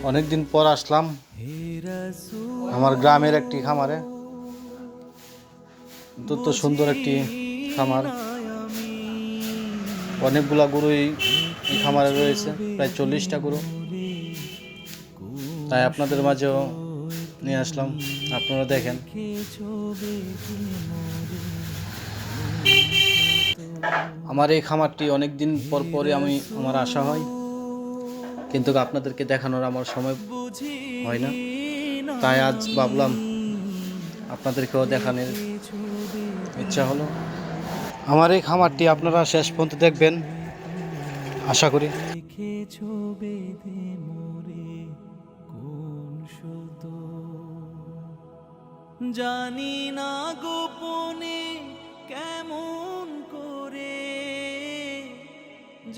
অনেকদিন পর আসলাম আমার গ্রামের একটি খামারে। অত্যন্ত সুন্দর একটি খামার, অনেকগুলা গরুই এই খামারে রয়েছে, প্রায় 40টা গরু। তাই আপনাদের মাঝেও নিয়ে আসলাম, আপনারা দেখেন। আমার এই খামারটি অনেকদিন পর পরে আমার আশা হয়, কিন্তু আপনাদেরকে দেখানোর আমার সময় হয় না। তাই আজ ভাবলাম আপনাদেরকেও দেখানোর ইচ্ছা হলো। আমার এই খামারটি আপনারা শেষ পর্যন্ত দেখবেন আশা করি। জানি না গোপনে কেমন করে,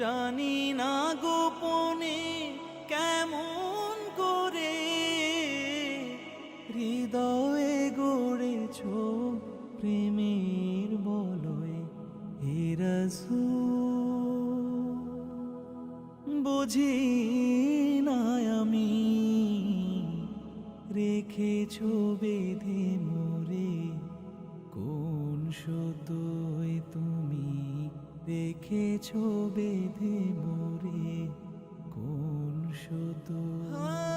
জানি না গোপনে কেমন করে হৃদয়ে গড়েছ প্রেমের বলয় হে রাসূল। বুঝি না আমি রেখেছ বেঁধে মোরে কোন সদয় তুমি রেখেছ বেঁধে মোরে কোন সদয়।